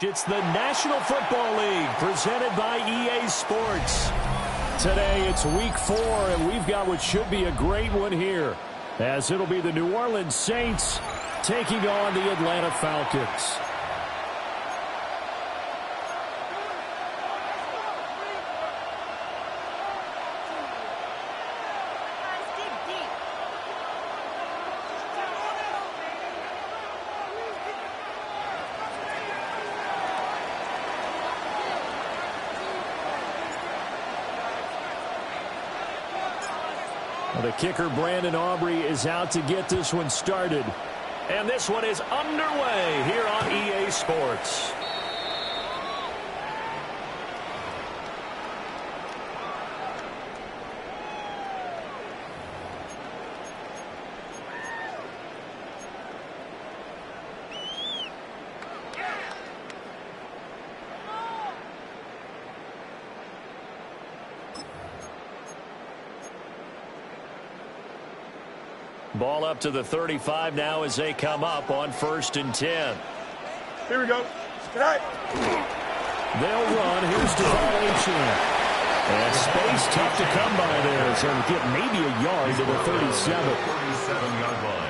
It's the National Football League presented by EA Sports. Today it's week 4, and we've got what should be a great one here, as it'll be the New Orleans Saints taking on the Atlanta Falcons. The kicker, Brandon Aubrey, is out to get this one started. And this one is underway here on EA Sports. Ball up to the 35 now as they come up on 1st and 10. Here we go. Tonight. They'll run. Here's Devon. And space tough to come by there. So to get maybe a yard to the 37.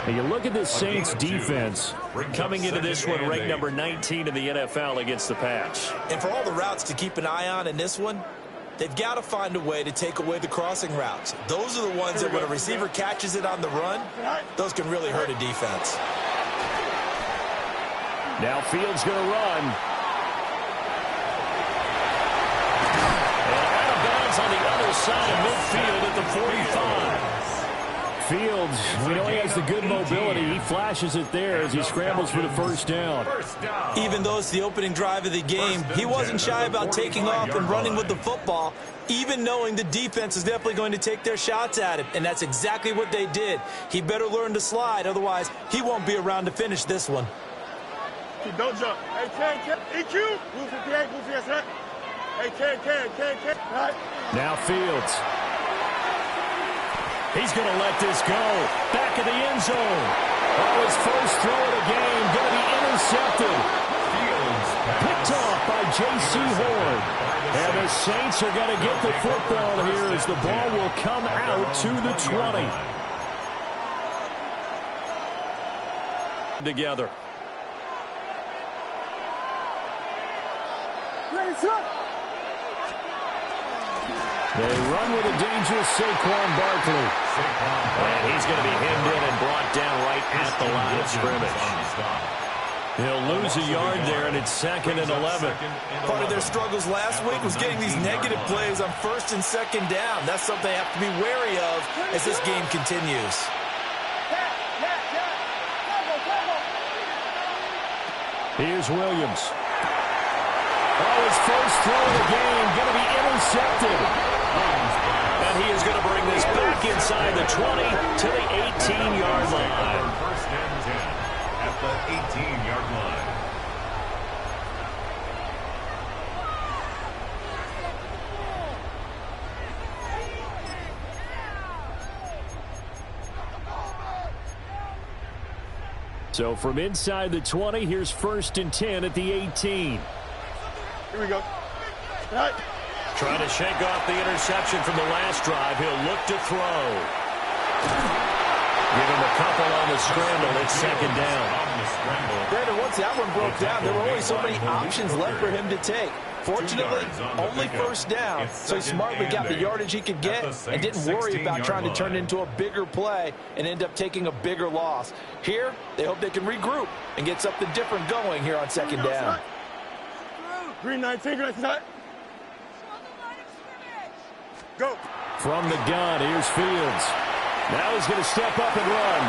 And you look at this Saints defense coming into this one ranked number 19 in the NFL against the pass. And for all the routes to keep an eye on in this one, they've got to find a way to take away the crossing routes. Those are the ones that when a receiver catches it on the run, those can really hurt a defense. Now Fields going to run. And out of bounds on the other side of midfield at the 45. Fields, we know he has the good mobility. He flashes it there as he scrambles for the first down. Even though it's the opening drive of the game, he wasn't shy about taking off and running with the football, even knowing the defense is definitely going to take their shots at him, and that's exactly what they did. He better learn to slide, otherwise he won't be around to finish this one. Don't jump. Hey, EQ. Move for PA, move for your set. Hey, K. Right. Now Fields. He's going to let this go. Back of the end zone. Oh, his first throw of the game going to be intercepted. Picked off by J.C. Horn. And the Saints are going to get the football here as the ball will come out to the 20. Together. They run with a dangerous Saquon Barkley. And he's going to be hemmed in and brought down right at the line of scrimmage. He'll lose a yard there, and it's 2nd and 11. Part of their struggles last week was getting these negative plays on 1st and 2nd down. That's something they have to be wary of as this game continues. Here's Williams. Oh, his first throw of the game going to be intercepted. And he is going to bring this back inside the 20 to the 18-yard line. 1st and 10 at the 18-yard line. So from inside the 20, here's 1st and 10 at the 18. Here we go. Right. Trying to shake off the interception from the last drive. He'll look to throw. Give him a couple on the scramble. It's 2nd down. Brandon, once that one broke down, there were only so many options left for him to take. Fortunately, only 1st down, so he smartly got the yardage he could get and didn't worry about trying to turn it into a bigger play and end up taking a bigger loss. Here, they hope they can regroup and get something different going here on 2nd down. Green 19, green 19. Go. From the gun, here's Fields. Now he's going to step up and run.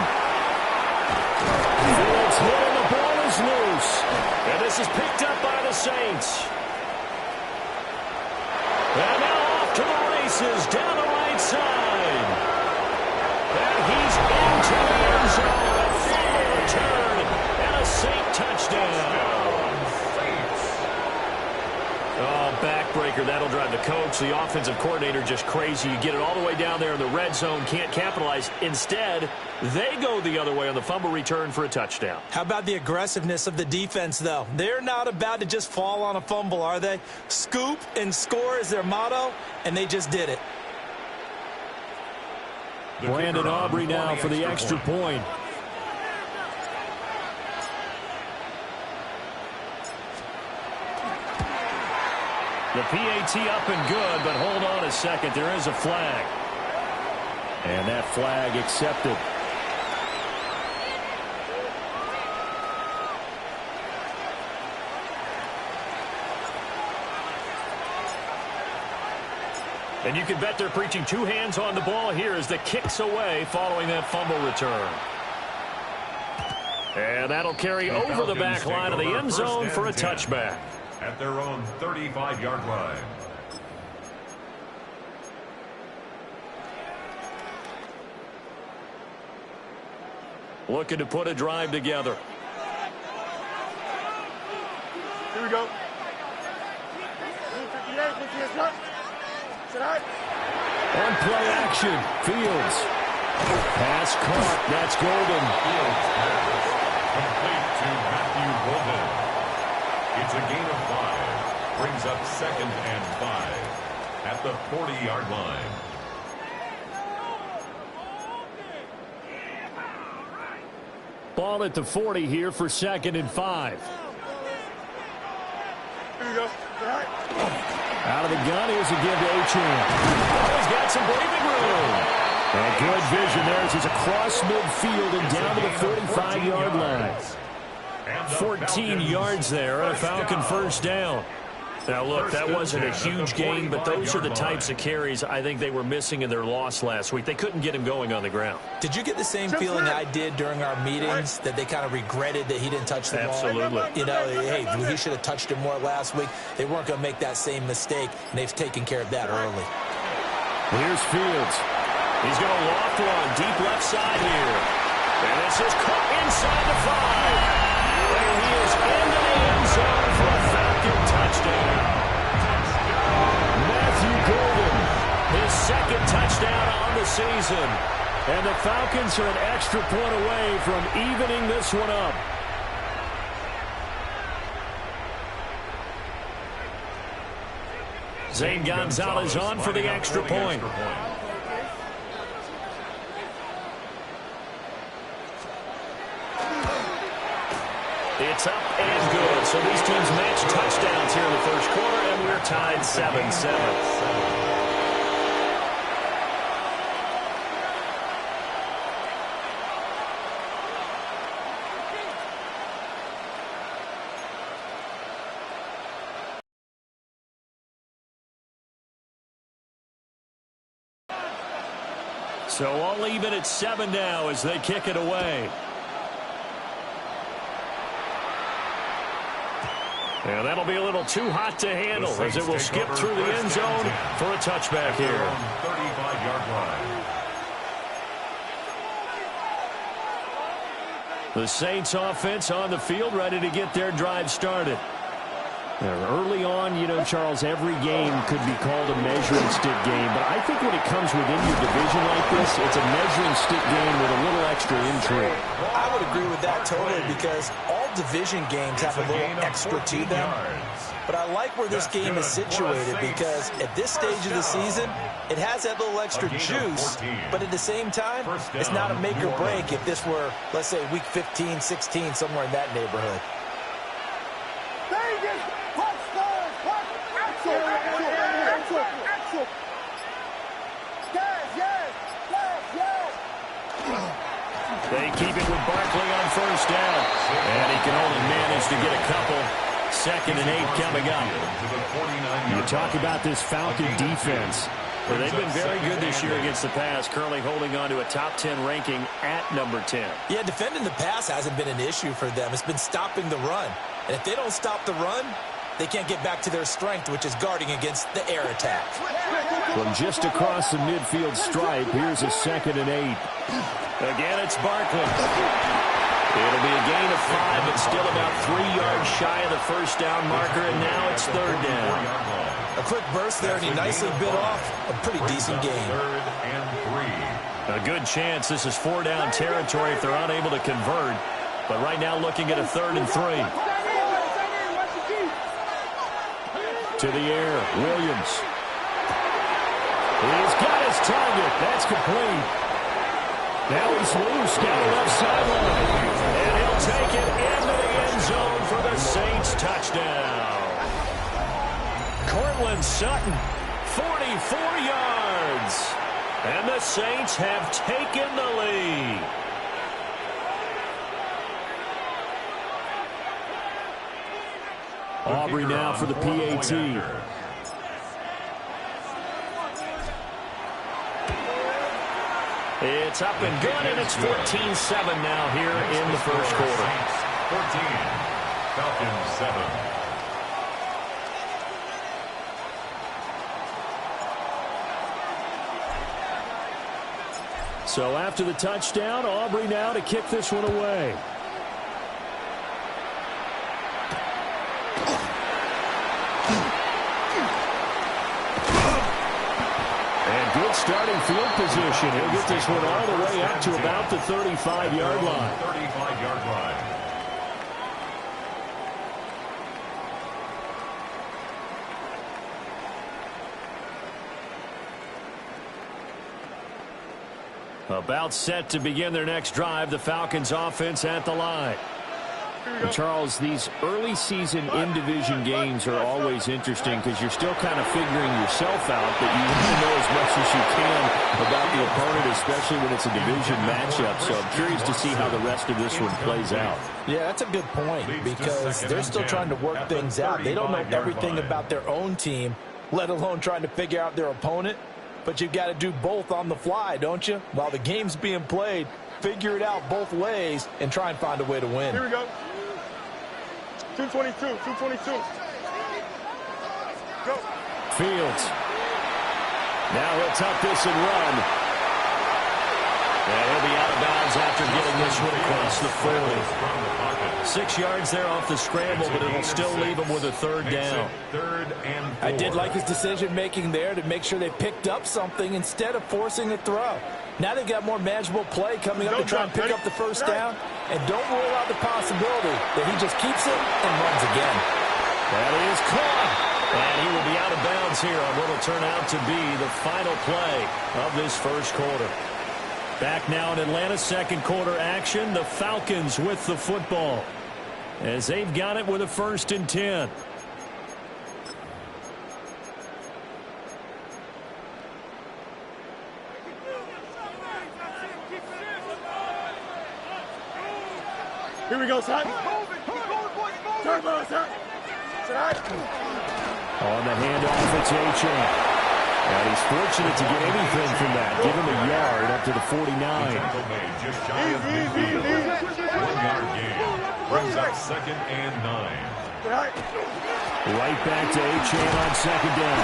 Fields hit and the ball is loose. And this is picked up by the Saints. And now off to the races down the right side. And he's into the end zone. A fumble return and a Saint touchdown. breaker. That'll drive the coach, the offensive coordinator, just crazy. You get it all the way down there in the red zone, can't capitalize. Instead, they go the other way on the fumble return for a touchdown. How about the aggressiveness of the defense, though? They're not about to just fall on a fumble, are they? Scoop and score is their motto, and they just did it. Brandon Aubrey now for the extra point. The PAT up and good, but hold on a second. There is a flag. And that flag accepted. And you can bet they're preaching two hands on the ball here as the kicks away following that fumble return. And that'll carry over the back line of the end zone for a touchback. At their own 35-yard line. Looking to put a drive together. Here we go. On play action, Fields. Pass caught. That's Golden. Fields pass. Complete to Matthew Golden. It's a gain of 5. Brings up 2nd and 5 at the 40-yard line. Ball at the 40 here for 2nd and 5. Here we go. Out of the gun, here's a give to Achane. Oh, he's got some breathing room. And good vision there as he's across midfield and down to the 45-yard line. 14 yards there and a Falcon first down. Now, look, that wasn't a huge gain, but those are the types of carries I think they were missing in their loss last week. They couldn't get him going on the ground. Did you get the same feeling I did during our meetings, that they kind of regretted that he didn't touch the ball? Absolutely. You know, hey, he should have touched it more last week. They weren't going to make that same mistake, and they've taken care of that early. Here's Fields. He's going to loft one deep left side here. And this is caught inside the 5. And he is into the end zone for a Falcon touchdown. Matthew Golden, his 2nd touchdown on the season. And the Falcons are an extra point away from evening this one up. Zane Gonzalez on for the extra point. It's up and good. So these teams match touchdowns here in the first quarter, and we're tied 7-7. So all even at 7 now as they kick it away. And that'll be a little too hot to handle as it will skip through the end zone for a touchback here. 35-yard line. The Saints offense on the field, ready to get their drive started. Early on, you know, Charles, every game could be called a measuring stick game. But I think when it comes within your division like this, it's a measuring stick game with a little extra intrigue. I would agree with that totally, because all division games have a little extra to them. But I like where this game is situated, because at this stage of the season, it has that little extra juice. But at the same time, it's not a make or break if this were, let's say, week 15, 16, somewhere in that neighborhood. They keep it with Barkley on first down. And he can only manage to get a couple. 2nd and 8 coming up. You talk about this Falcon defense. Well, they've been very good this year against the pass, currently holding on to a top 10 ranking at number 10. Yeah, defending the pass hasn't been an issue for them. It's been stopping the run. And if they don't stop the run, they can't get back to their strength, which is guarding against the air attack. From just across the midfield stripe, here's a 2nd and 8. Again, it's Barkley. It'll be a gain of 5, but still about 3 yards shy of the first down marker, and now it's third down. A quick burst there, and he nicely bit off a pretty decent gain. Third and 3. A good chance this is 4-down territory if they're unable to convert. But right now looking at a 3rd and 3. To the air, Williams. He's got his target. That's complete. Now he's loose down the left sideline. And he'll take it into the end zone for the Saints touchdown. Cortland Sutton, 44 yards. And the Saints have taken the lead. Aubrey now for the PAT. It's up and good, and it's 14-7 now here in the first quarter. 14, Falcons 7. So after the touchdown, Aubrey now to kick this one away. Good starting field position. He'll get this one all the way up to about the 35-yard line. 35-yard line. About set to begin their next drive. The Falcons offense at the line. Charles, these early season in-division games are always interesting because you're still kind of figuring yourself out, but you want to know as much as you can about the opponent, especially when it's a division matchup. So I'm curious to see how the rest of this one plays out. Yeah, that's a good point because they're still trying to work things out. They don't know everything about their own team, let alone trying to figure out their opponent. But you've got to do both on the fly, don't you? While the game's being played, figure it out both ways and try and find a way to win. Here we go. 222, 222. Go. Fields. Now he'll tuck this and run. And he'll be out of bounds after getting this one across the 40. 6 yards there off the scramble, but it'll still leave him with a third down. Third and 4. I did like his decision-making there to make sure they picked up something instead of forcing a throw. Now they've got more manageable play coming up to try and pick up the first down. And don't rule out the possibility that he just keeps it and runs again. That is caught. And he will be out of bounds here on what will turn out to be the final play of this first quarter. Back now in Atlanta's second quarter action. The Falcons with the football as they've got it with a 1st and 10. Here we go, son. Turbo, son. On the handoff, it's A-Chain. And he's fortunate to get anything from that. Give him a yard up to the 49. Just shy of midfield. 1 yard gain. Brings up 2nd and 9. Right back to A-Chain on 2nd down.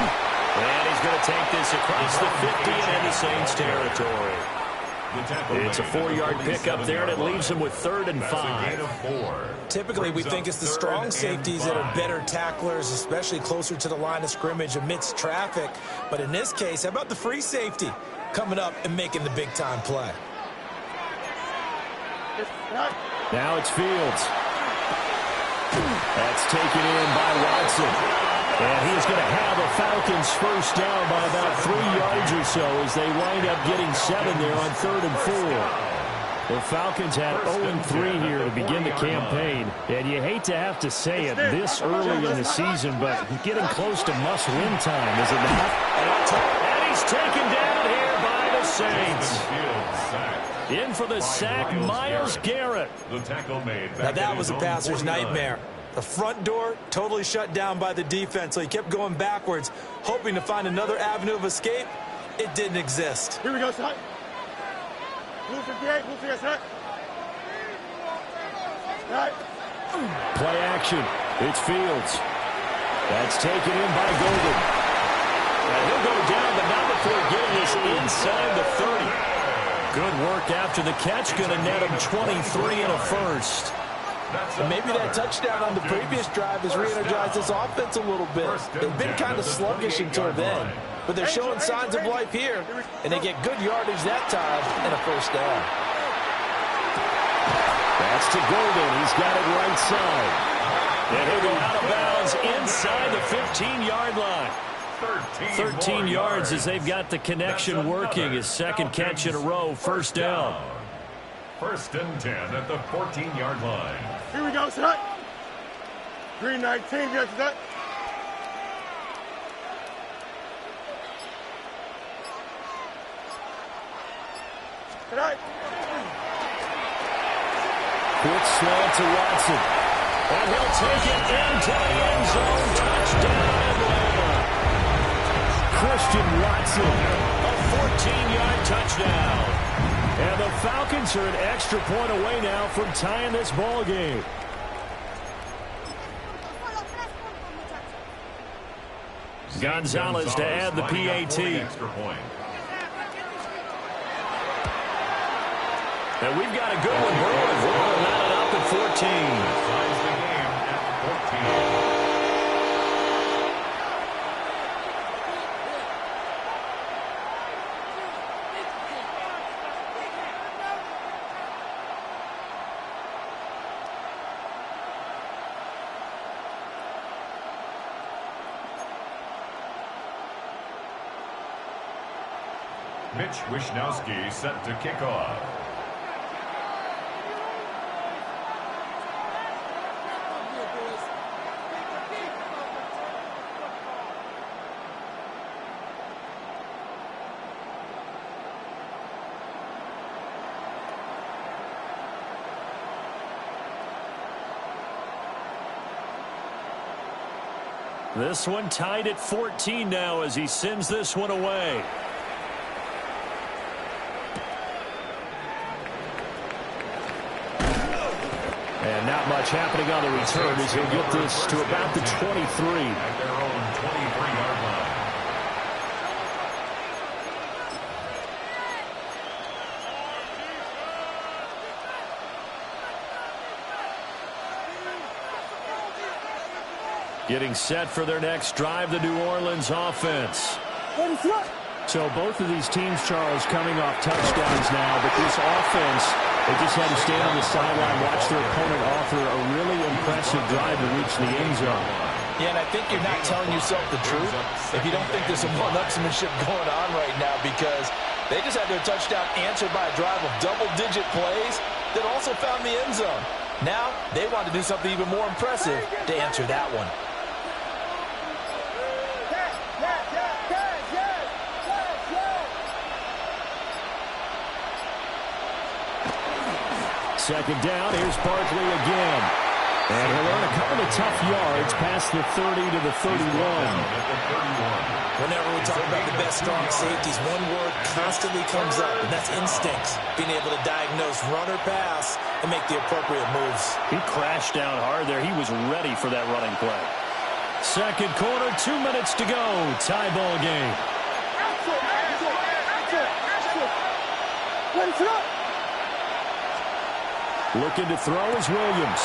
And he's going to take this across the 50 and into Saints territory. It's a 4-yard pickup there, and it leaves him with 3rd and 5. Typically, we think it's the strong safeties that are better tacklers, especially closer to the line of scrimmage amidst traffic. But in this case, how about the free safety coming up and making the big-time play? Now it's Fields. That's taken in by Watson. And he's going to have the Falcons first down by about 3 yards or so as they wind up getting 7 there on 3rd and 4. The Falcons had 0-3 here to begin the campaign. And you hate to have to say it this early in the season, but getting close to must-win time, is it not? And he's taken down here by the Saints. In for the sack, Myles Garrett. Now that was a passer's nightmare. The front door totally shut down by the defense, so he kept going backwards, hoping to find another avenue of escape. It didn't exist. Here we go, son. Blue 58, blue 58, son. Play action. It's Fields. That's taken in by Golden. And he'll go down, but not before getting this inside the 30. Good work after the catch. Going to net him 23 and a first. And maybe that touchdown on the previous drive has re-energized this offense a little bit. They've been kind of sluggish until then, but they're showing signs of life here, and they get good yardage that time and a first down. That's to Golden. He's got it right side. And he'll go out of bounds inside the 15-yard line. 13 yards as they've got the connection working. His second catch in a row, first down. First and 10 at the 14-yard line. Here we go, set. 319, get set. Tonight. Quick slant to Watson. And he'll take it into the end zone. Touchdown, Atlanta. Christian Watson, a 14-yard touchdown. And the Falcons are an extra point away now from tying this ball game. Gonzalez to add the PAT. And we've got a good one brewing. We're mounted up at 14. Ties the game at 14. Mitch Wishnowsky set to kick off. This one tied at 14 now as he sends this one away. And not much happening on the return as he'll get this to about the 23. At their own 23-yard line. Getting set for their next drive, the New Orleans offense. So both of these teams, Charles, coming off touchdowns now, but this offense, they just had to stand on the sideline, watch their opponent offer a really impressive drive to reach the end zone. Yeah, and I think you're not telling yourself the truth if you don't think there's some one-upsmanship going on right now, because they just had their touchdown answered by a drive of double-digit plays that also found the end zone. Now they want to do something even more impressive to answer that one. Second down, here's Barkley again. And he'll earn a couple of tough yards past the 30 to the 31. Whenever we talk about the best strong safeties, one word constantly comes up, and that's instincts. Being able to diagnose run or pass and make the appropriate moves. He crashed down hard there. He was ready for that running play. Second quarter, 2 minutes to go. Tie ball game. Looking to throw is Williams.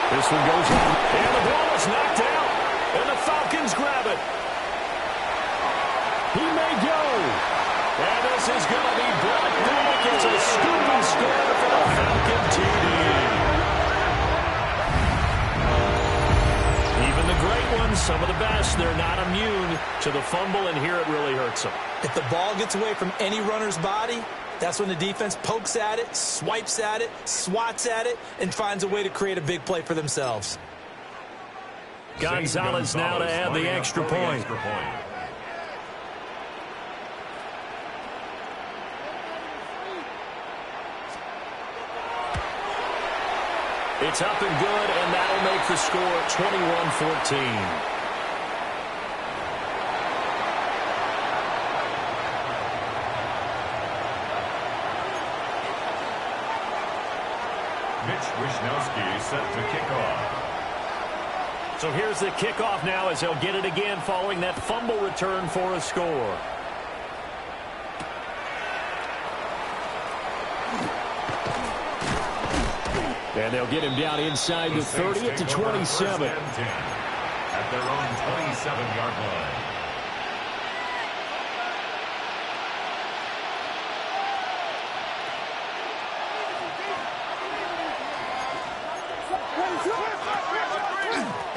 This one goes in, and the ball is knocked out, and the Falcons grab it. He may go, and this is going to be brought back. It's a scoop and score for the Falcon TD. Even the great ones, some of the best, they're not immune to the fumble, and here it really hurts them. If the ball gets away from any runner's body, that's when the defense pokes at it, swipes at it, swats at it, and finds a way to create a big play for themselves. Gonzalez now to add the extra point. It's up and good, and that'll make the score 21-14. Mitch Wishnowsky set to kick off. So here's the kickoff now as he'll get it again following that fumble return for a score. And they'll get him down inside the 30 at the 27. At their own 27-yard line.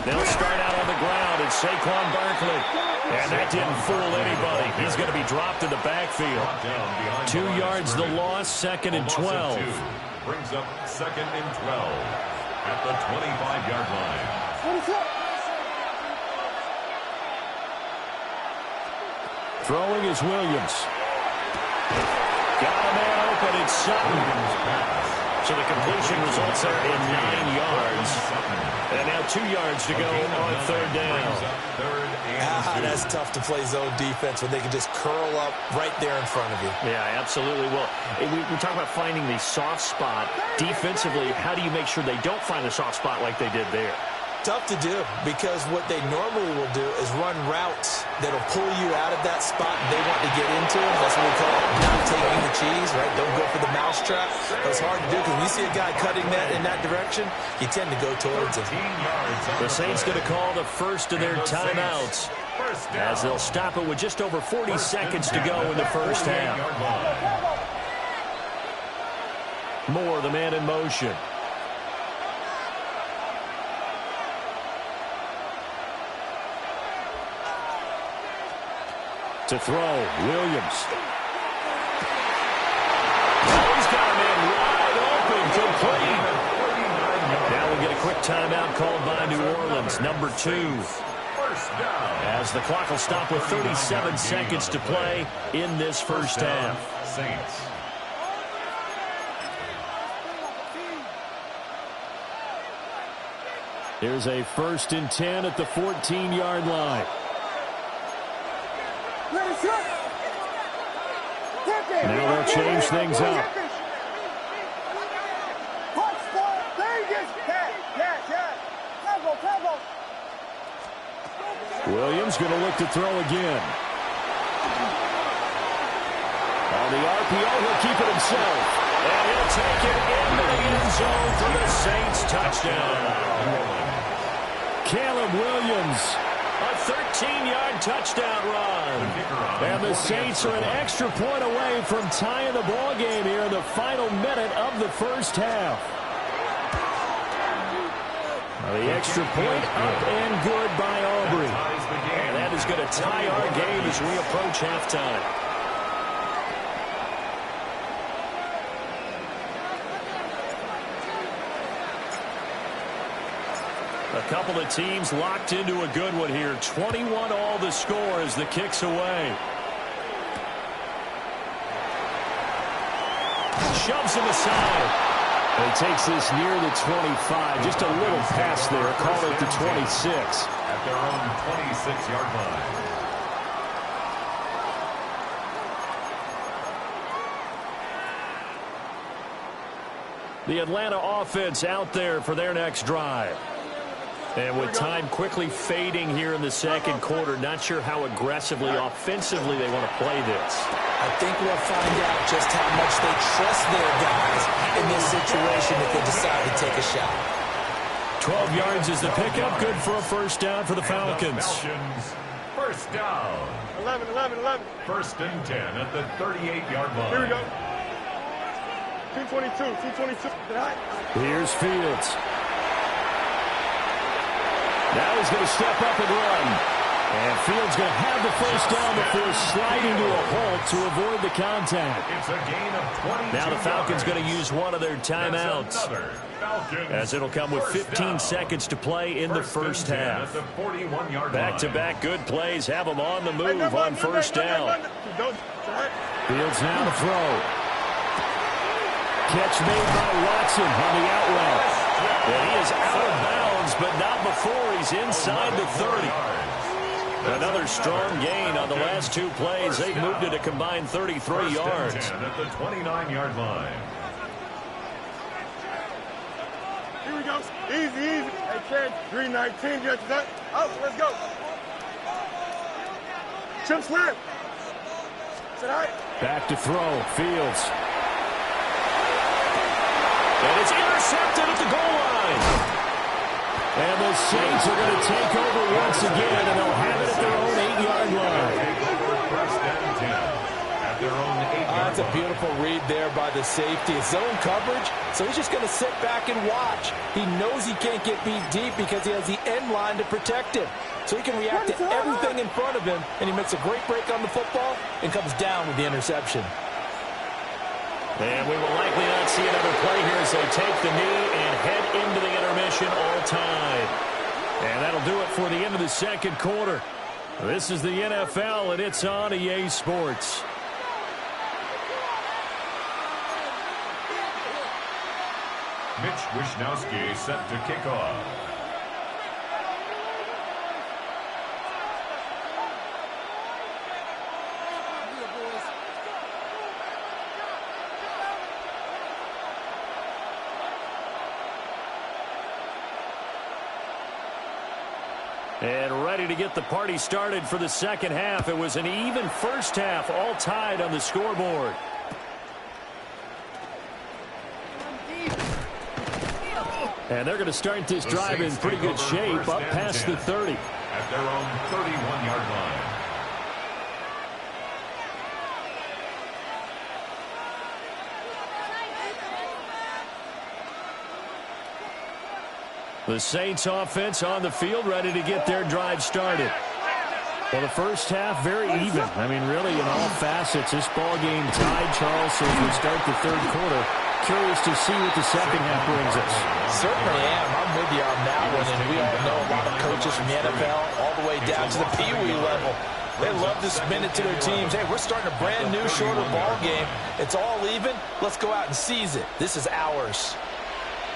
They'll start out on the ground, and Saquon Barkley. And that didn't fool anybody. He's going to be dropped in the backfield. 2 yards the loss, 2nd and 12. Brings up 2nd and 12 at the 25-yard line. Throwing is Williams. Got a man open, it's Sutton. So the completion results there in 9 yards. And now 2 yards to go on 3rd down. That's tough to play zone defense when they can just curl up right there in front of you. Yeah, absolutely. Well, we talk about finding the soft spot. Defensively, how do you make sure they don't find the soft spot like they did there? Tough to do, because what they normally will do is run routes that'll pull you out of that spot they want to get into. That's what we call not taking the cheese, right? Don't go for the mousetrap. It's hard to do, because when you see a guy cutting that in that direction, you tend to go towards him. The Saints going to call the first of their timeouts, as they'll stop it with just over 40 seconds to go in the first half. Moore, the man in motion. To throw, Williams. He's got a man wide open, complete. Now we get a quick timeout called by New Orleans, number 2. As the clock will stop with 37 seconds to play in this first half. Saints. Here's a 1st and 10 at the 14-yard line. Now they'll change things up. Williams going to look to throw again. On the RPO, he'll keep it himself. And he'll take it into the end zone for the Saints touchdown. Caleb Williams. A 13-yard touchdown run. And the Saints are an extra point away from tying the ball game here in the final minute of the first half. The extra point up and good by Aubrey. And that is going to tie our game as we approach halftime. A couple of teams locked into a good one here. 21 all the score as the kick's away. Shoves him aside. He takes this near the 25. Just a little pass there. Call it the 26. At their own 26-yard line. The Atlanta offense out there for their next drive. And with time quickly fading here in the second quarter, not sure how aggressively, offensively they want to play this. I think we'll find out just how much they trust their guys in this situation if they decide to take a shot. 12 yards is the pickup. Good for a first down for the Falcons. First down. 11. 1st and 10 at the 38-yard line. Here we go. 222. Here's Fields. Now he's going to step up and run. And Fields going to have the first down before sliding to a halt to avoid the contact. It's a gain of 22 Now the Falcons yards. going to use one of their timeouts, as it'll come with 15 seconds to play in the first half. Back-to-back good plays have them on the move on first down. Fields now to throw. Catch made by Watson on the out route. And he is out of bounds, but not before he's inside the 30. Another strong gain on the last 2 plays. They've moved it a combined 33 yards. At the 29-yard line. Here we go. Easy. Hey, Ken, 319. You got that? Oh, let's go. Chip slap. Sit high. Back to throw. Fields. And it's intercepted at the goal line. And the Saints are going to take over once again, and they'll have it at their own 8-yard line. First and 10 at their own 8-yard That's a beautiful read there by the safety. It's zone coverage, so he's just going to sit back and watch. He knows he can't get beat deep because he has the end line to protect him. So he can react to everything in front of him, and he makes a great break on the football and comes down with the interception. And we will likely not see another play here as they take the knee and head into the intermission all tied. And that'll do it for the end of the second quarter. This is the NFL, and it's on EA Sports. Mitch Wishnowsky set to kick off. And ready to get the party started for the second half. It was an even first half, all tied on the scoreboard. And they're going to start this drive in pretty good shape, up past the 30. At their own 31-yard line. The Saints offense on the field, ready to get their drive started. Well, the first half, very even. I mean, really, in all facets, this ball game tied, Charles, so as we start the third quarter. Curious to see what the second half brings us. Certainly am. I'm with you on that one, and we all know a lot of coaches from the NFL all the way down to the Pee-wee level. They love to spin it to their teams. Hey, we're starting a brand new, shorter ball game. It's all even. Let's go out and seize it. This is ours.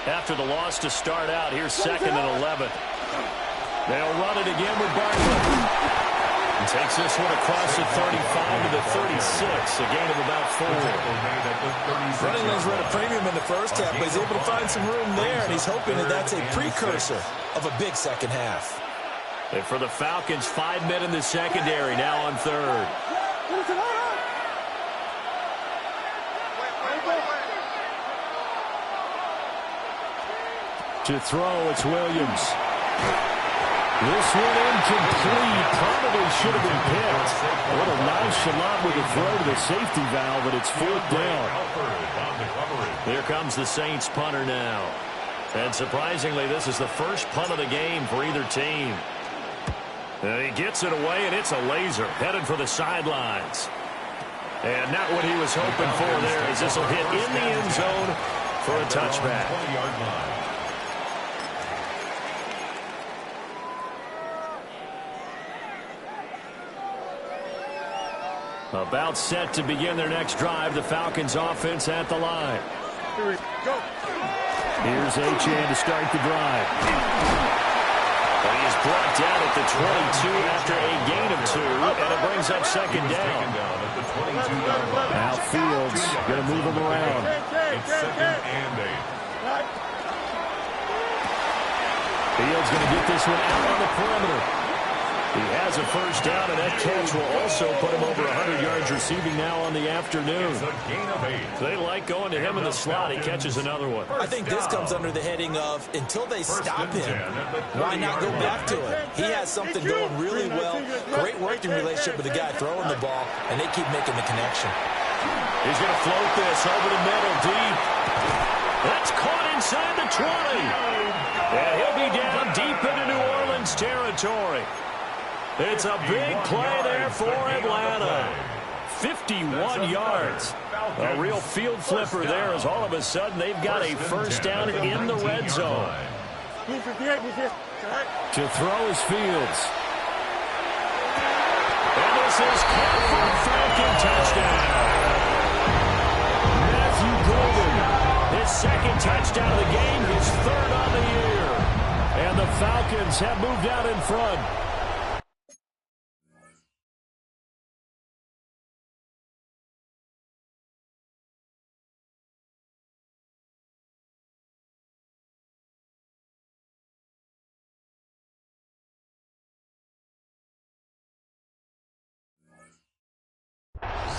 After the loss to start out, here's second and 11. They'll run it again with Barkley. And takes this one across the 35 to the 36, a gain of about 4. Running lanes were at a premium in the first half, but he's able to find some room there, and he's hoping that that's a precursor of a big second half. And for the Falcons, 5 men in the secondary, now on third. To throw, it's Williams. This one incomplete. Probably should have been picked. A little nonchalant with a throw to the safety valve, but it's fourth down. Here comes the Saints punter now. And surprisingly, this is the first punt of the game for either team. And he gets it away, and it's a laser. Headed for the sidelines. And not what he was hoping for there, as this will hit in the end zone for a touchback. About set to begin their next drive. The Falcons offense at the line. Here we go. Here's Achane to start the drive. And he's brought down at the 22 after a gain of 2, and it brings up second down. Now Fields going to move him around. It's second and 8. Fields going to get this one out on the perimeter. He has a first down, and that catch will also put him over 100 yards receiving now on the afternoon. They like going to him in the slot. He catches another one. I think this comes under the heading of until they stop him, why not go back to it? He has something going really well. Great working relationship with the guy throwing the ball, and they keep making the connection. He's going to float this over the middle, deep. That's caught inside the 20. And he'll be down deep into New Orleans territory. It's a big play there for Atlanta. 51 yards. A real field flipper there, as all of a sudden they've got a first down in the red zone. To throw is Fields. And this is caught for a Falcon touchdown. Matthew Golden, his second touchdown of the game, his third on the year. And the Falcons have moved out in front.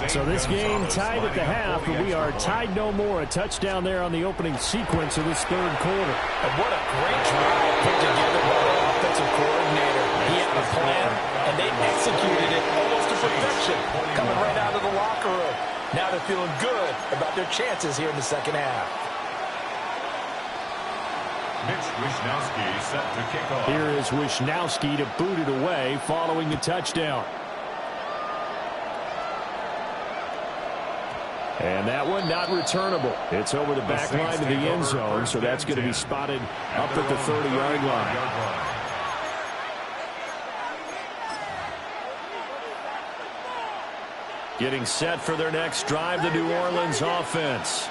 So this game tied at the half, but we are tied no more. A touchdown there on the opening sequence of this third quarter. And what a great drive put together by the offensive coordinator. He had a plan, and they executed it almost to perfection, coming right out of the locker room. Now they're feeling good about their chances here in the second half. Mitch Wishnowsky set to kick off. Here is Wishnowsky to boot it away following the touchdown. And that one not returnable. It's over the back line of the end zone, so that's going to be spotted up at the 30-yard line. Getting set for their next drive, the New Orleans offense.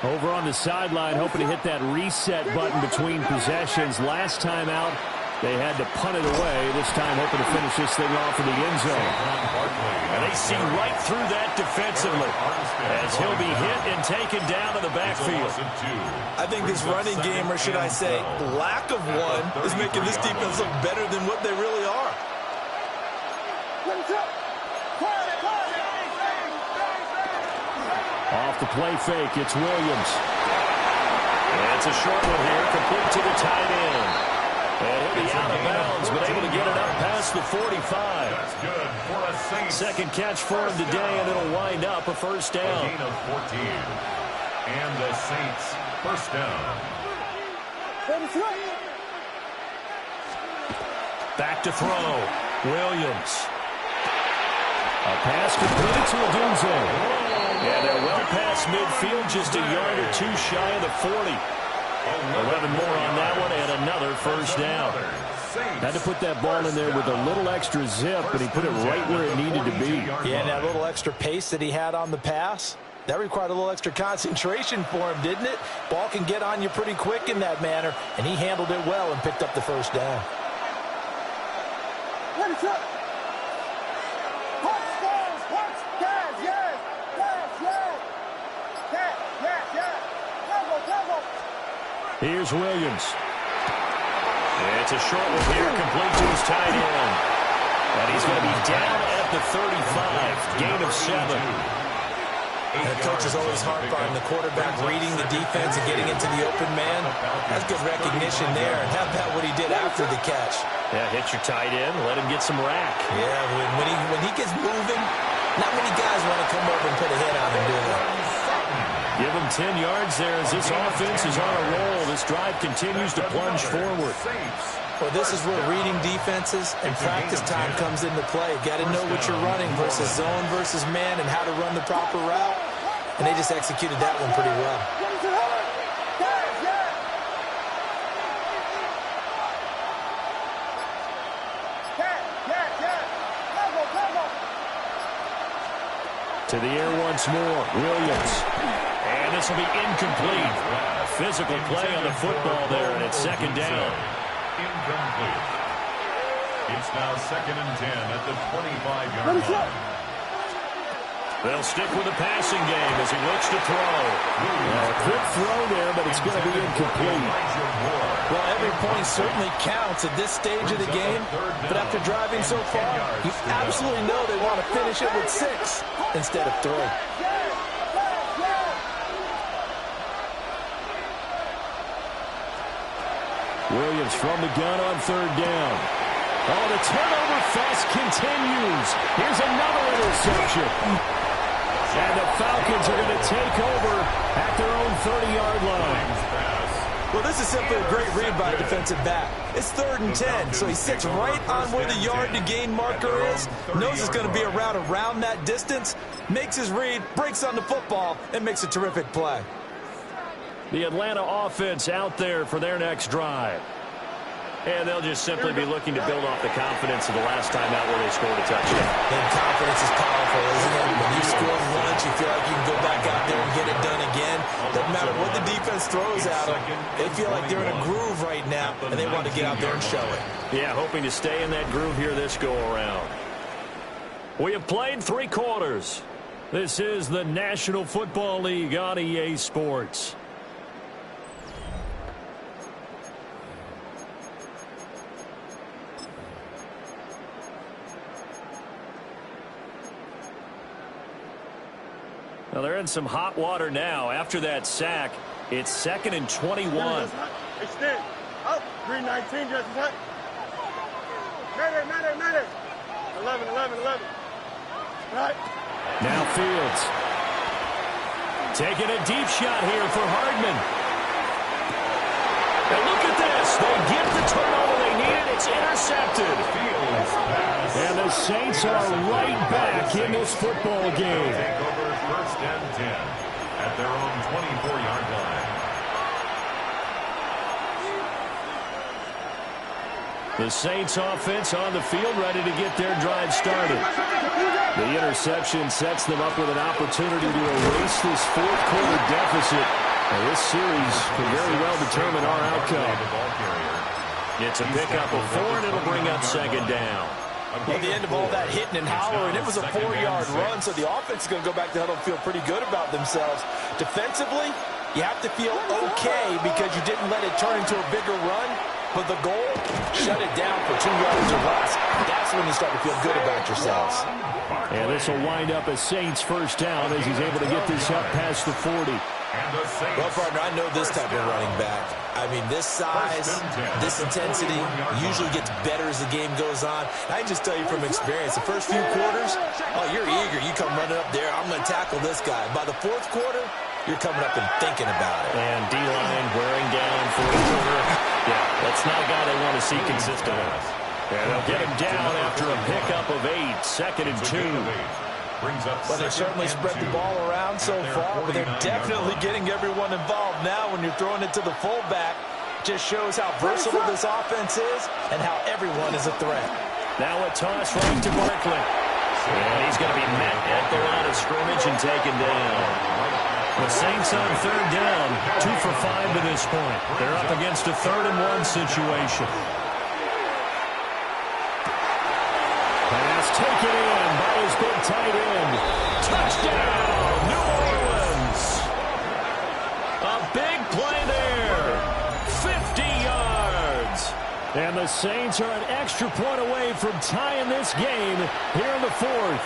Over on the sideline, hoping to hit that reset button between possessions. Last time out, they had to punt it away. This time, hoping to finish this thing off in the end zone. And they see right through that defensively as he'll be hit and taken down to the backfield. I think this running game, or should I say lack of one, is making this defense look better than what they really are. Off the play fake, it's Williams. And it's a short one here, complete to the tight end. And he'll be out of bounds, but able to get it up past the 45. That's good for a Saints. Second catch for him today, and it'll wind up a first down. A gain of 14. And the Saints first down. Back to throw. Williams. A pass completed to Odunze. Yeah, they're well past midfield, just a yard or two shy of the 40. 11 more on that one, and another first down. Had to put that ball in there with a little extra zip, and he put it right where it needed to be. Yeah, and that little extra pace that he had on the pass, that required a little extra concentration for him, didn't it? Ball can get on you pretty quick in that manner, and he handled it well and picked up the first down. Here's Williams. It's a short one here, complete to his tight end. And he's going to be down at the 35, gain of 7. And the coaches always harp on the quarterback reading the defense and getting into the open man. That's good recognition there. And how about what he did after the catch? Yeah, hit your tight end, let him get some rack. Yeah, when he gets moving, not many guys want to come over and put a hit on him, do they? Give him 10 yards there as this offense is on a roll. This drive continues to plunge forward. Well, this is where reading defenses and practice time comes into play. Got to know what you're running versus zone versus man and how to run the proper route. And they just executed that one pretty well. To the air once more, Williams. And this will be incomplete. Physical play on the football there, and it's second down. Incomplete. It's now 2nd and 10 at the 25-yard line. They'll stick with the passing game as he looks to throw. A quick throw there, but it's going to be incomplete. Well, every point certainly counts at this stage of the game, but after driving so far, you absolutely know they want to finish it with 6 instead of 3. Williams from the gun on third down. Oh, the turnover fest continues. Here's another interception. And the Falcons are going to take over at their own 30-yard line. Well, this is simply a great read by a defensive back. It's 3rd and 10, so he sits right on where the yard-to-gain marker is, knows it's going to be a route around that distance, makes his read, breaks on the football, and makes a terrific play. The Atlanta offense out there for their next drive. And they'll just simply be looking to build off the confidence of the last time out where they scored a touchdown. And confidence is powerful, isn't it? When you scored once, you feel like you can go back out there and get it done again. Doesn't matter what the defense throws at them. They feel like they're in a groove right now, and they want to get out there and show it. Yeah, hoping to stay in that groove here this go-around. We have played 3 quarters. This is the National Football League on EA Sports. Well, they're in some hot water now. After that sack, it's 2nd and 21. Extend. Up. Green 19, just hut. Mayday. 11. Right. Now Fields. Taking a deep shot here for Hardman. And look at this. They get the turnover they needed. It's intercepted. And the Saints are right back in this football game. Take over 1st and 10 at their own 24-yard line. The Saints offense on the field, ready to get their drive started. The interception sets them up with an opportunity to erase this 4th quarter deficit. And this series could very well determine our outcome. It's a pickup of 4, and it'll bring up 2nd down. At the end of all that hitting and hollering, it was a 4-yard run, so the offense is going to go back to huddle and feel pretty good about themselves. Defensively, you have to feel okay because you didn't let it turn into a bigger run. But the goal, shut it down for 2 yards or less. That's when you start to feel good about yourselves. And this will wind up as Saints' 1st down as he's able to get this up past the 40. Well, partner, I know this type of running back. I mean, this size, this intensity usually gets better as the game goes on. I can just tell you from experience, the first few quarters, oh, you're eager. You come running up there, I'm going to tackle this guy. By the 4th quarter, you're coming up and thinking about it. And D-line wearing down 4th quarter. Yeah, that's not a guy they want to see consistently. And they'll get him down after a pickup of 8, 2nd and 2. Well, they certainly spread the ball around so far, but they're definitely getting everyone involved now when you're throwing it to the fullback. Just shows how versatile this offense is and how everyone is a threat. Now a toss right to Barkley. And he's going to be met at the line of scrimmage and taken down. The Saints on 3rd down, 2 for 5 to this point. They're up against a 3rd and 1 situation. Pass taken in by his big tight end. Touchdown, New Orleans. A big play there. 50 yards. And the Saints are an extra point away from tying this game here in the 4th.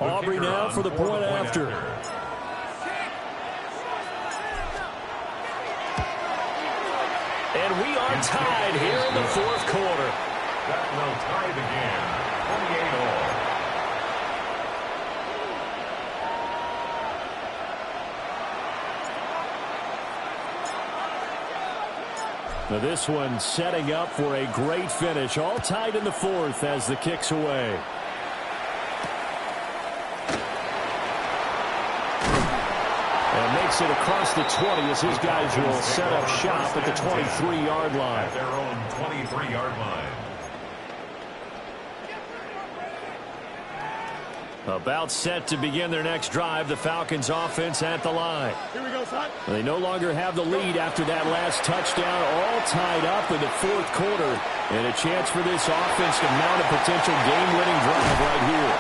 Aubrey now for the point after. And we are tied here in the 4th quarter. That will tie the game, 28-all. Now this one setting up for a great finish. All tied in the 4th as the kick's away. And makes it across the 20 as his guys will set up shop at the 23-yard line. At their own 23-yard line. About set to begin their next drive, the Falcons offense at the line. Here we go, son. They no longer have the lead after that last touchdown, all tied up in the 4th quarter. And a chance for this offense to mount a potential game-winning drive right here.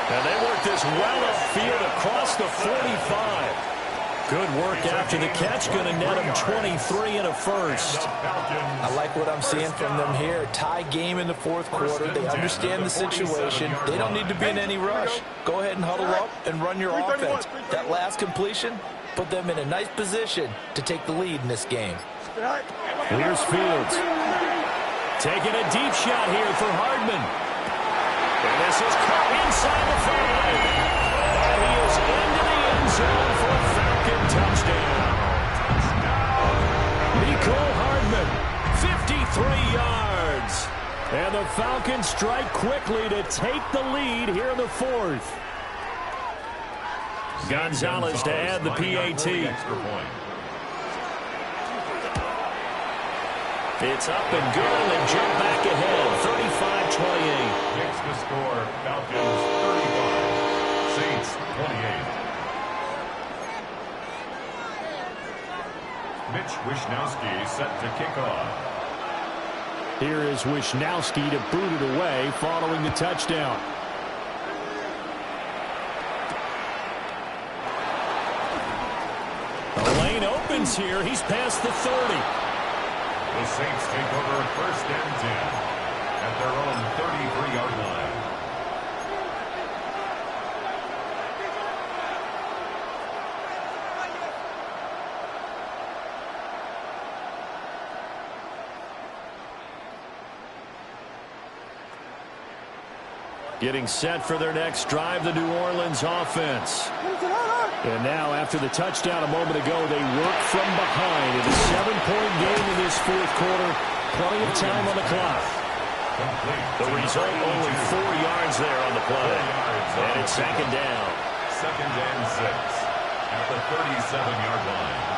And they work this well upfield across the 45. Good work after the catch. Going to net them 23 and a 1st. I like what I'm seeing from them here. Tie game in the 4th quarter. They understand the situation. They don't need to be in any rush. Go ahead and huddle up and run your offense. That last completion put them in a nice position to take the lead in this game. Here's Fields. Taking a deep shot here for Hardman. And this is caught inside the 5. And he is into the end zone for a Falcon touchdown. Nicole Hardman, 53 yards. And the Falcons strike quickly to take the lead here in the 4th. Gonzalez to add the PAT. It's up and good, and they jump back ahead, 35-28. Makes the score, Falcons 35, Saints 28. Mitch Wishnowsky set to kick off. Here is Wishnowsky to boot it away following the touchdown. Ravens here. He's past the 30. The Saints take over 1st and 10 at their own 33-yard line. Getting set for their next drive, the New Orleans offense. And now, after the touchdown a moment ago, they work from behind in a 7-point game in this 4th quarter. Plenty of time on the clock. The result, only 4 yards there on the play. And it's 2nd down. 2nd and 6 at the 37-yard line.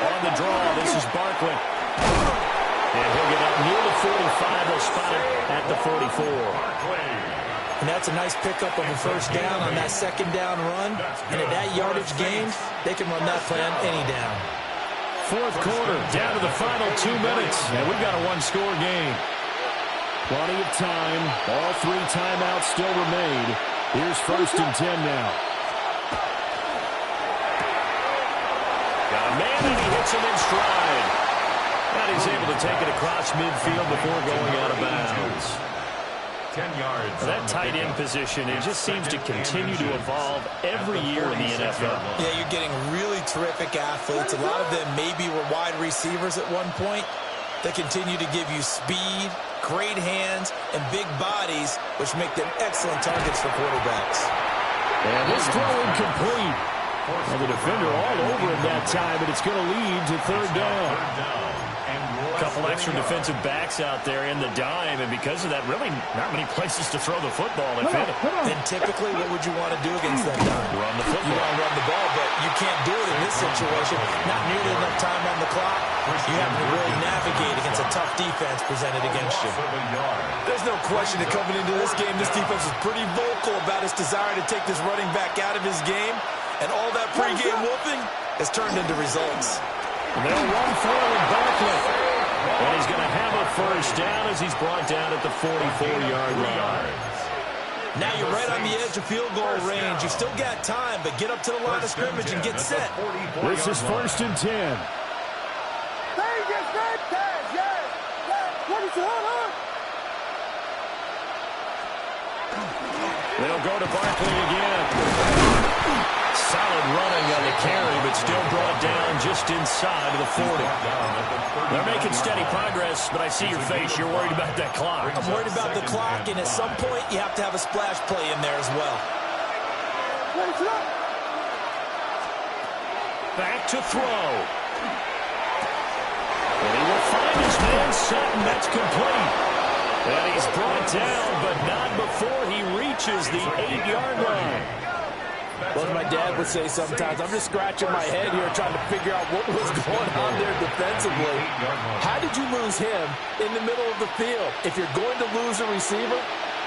On the draw, this is Barkley. And he'll get up near the 45. They'll spot it at the 44. And that's a nice pickup of a 1st down on that 2nd down run. And at that yardage gain, they can run that play on any down. 4th quarter, down to the final 2 minutes. And we've got a 1-score game. Plenty of time. All 3 timeouts still remain. Here's 1st and 10 now. Got a man, and he hits him in stride. And he's able to take it across midfield before going out of bounds. 10 yards. That tight end position, it just seems to continue to evolve every year in the NFL. Yeah, you're getting really terrific athletes. A lot of them maybe were wide receivers at one point. They continue to give you speed, great hands, and big bodies, which make them excellent targets for quarterbacks. And this throw incomplete. And the defender all over him that time, but it's going to lead to 3rd down. A couple extra defensive backs out there in the dime, and because of that, really not many places to throw the football if hit it. And typically, what would you want to do against that dime? Run the football. You want to run the ball, but you can't do it in this situation. Not nearly enough time on the clock. You have to really navigate against a tough defense presented against you. There's no question that coming into this game, this defense is pretty vocal about its desire to take this running back out of his game, and all that pregame whooping has turned into results. And they'll run forward Barkley. And he's going to have a 1st down as he's brought down at the 44-yard line. Now you're right on the edge of field goal range. You've still got time, but get up to the line of scrimmage and get set. This is 1st and 10. They'll go to Barkley again. Solid running on the carry, but still brought down just inside of the 40. They're making steady progress, but I see your face. You're worried about that clock. I'm worried about the clock, and at some point, you have to have a splash play in there as well. Back to throw. And he will find his man Sutton. That's complete. And he's brought down, but not before he reaches the 8-yard line. Well, as my dad would say sometimes, I'm just scratching my head here trying to figure out what was going on there defensively. How did you lose him in the middle of the field? If you're going to lose a receiver,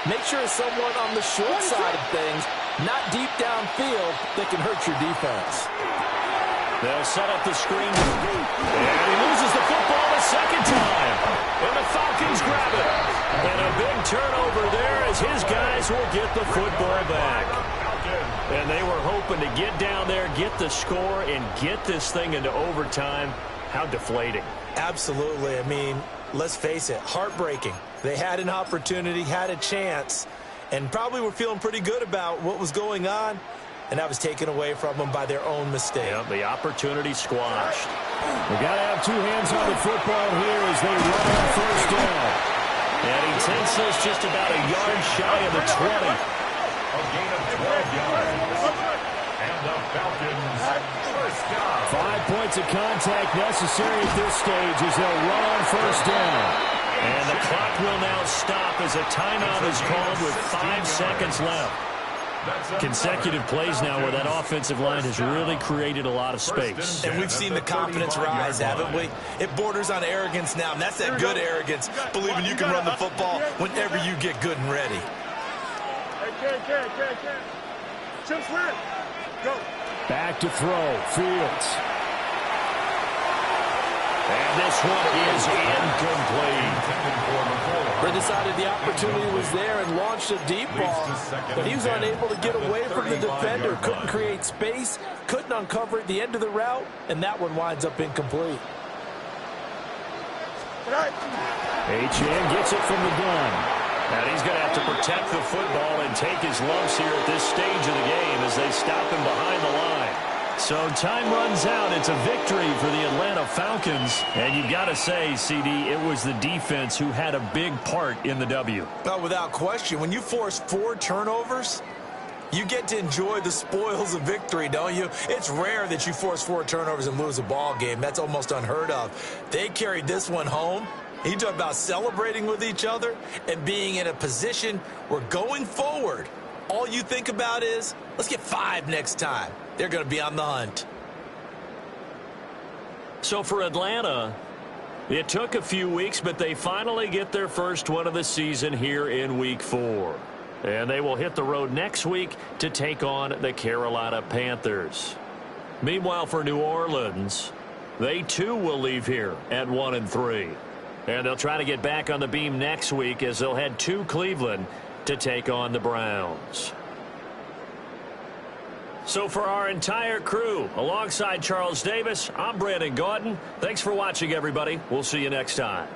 make sure it's someone on the short side of things, not deep downfield, that can hurt your defense. They'll set up the screen. And he loses the football a 2nd time. And the Falcons grab it. And a big turnover there as his guys will get the football back. And they were hoping to get down there, get the score, and get this thing into overtime. How deflating. Absolutely. I mean, let's face it, heartbreaking. They had an opportunity, had a chance, and probably were feeling pretty good about what was going on, and that was taken away from them by their own mistake. Yep, the opportunity squashed. We got to have 2 hands on the football here as they run on 1st down. And he takes this just about a yard shy of the 20. A gain of 12 yards. And the Falcons 1st down. 5 points of contact necessary at this stage as they'll run on 1st down. And the clock will now stop as a timeout is called with 5 seconds left. Consecutive plays now where that offensive line has really created a lot of space. And we've seen the confidence rise, haven't we? It borders on arrogance now, and that's that good arrogance, believing you can run the football whenever you get good and ready. Chip slant. Go. Back to throw. Fields. And this one is incomplete. They decided the opportunity was there and launched a deep ball, but he was unable to get away from the defender. Couldn't create space, couldn't uncover at the end of the route, and that one winds up incomplete. Achane gets it from the gun. And he's going to have to protect the football and take his lumps here at this stage of the game as they stop him behind the line. So time runs out. It's a victory for the Atlanta Falcons. And you've got to say, CD, it was the defense who had a big part in the W. Oh, without question. When you force 4 turnovers, you get to enjoy the spoils of victory, don't you? It's rare that you force 4 turnovers and lose a ball game. That's almost unheard of. They carried this one home. You talk about celebrating with each other and being in a position where going forward, all you think about is, let's get 5 next time. They're going to be on the hunt. So for Atlanta, it took a few weeks, but they finally get their first one of the season here in Week 4. And they will hit the road next week to take on the Carolina Panthers. Meanwhile, for New Orleans, they too will leave here at 1-3. And they'll try to get back on the beam next week as they'll head to Cleveland to take on the Browns. So for our entire crew, alongside Charles Davis, I'm Brandon Gaudin. Thanks for watching, everybody. We'll see you next time.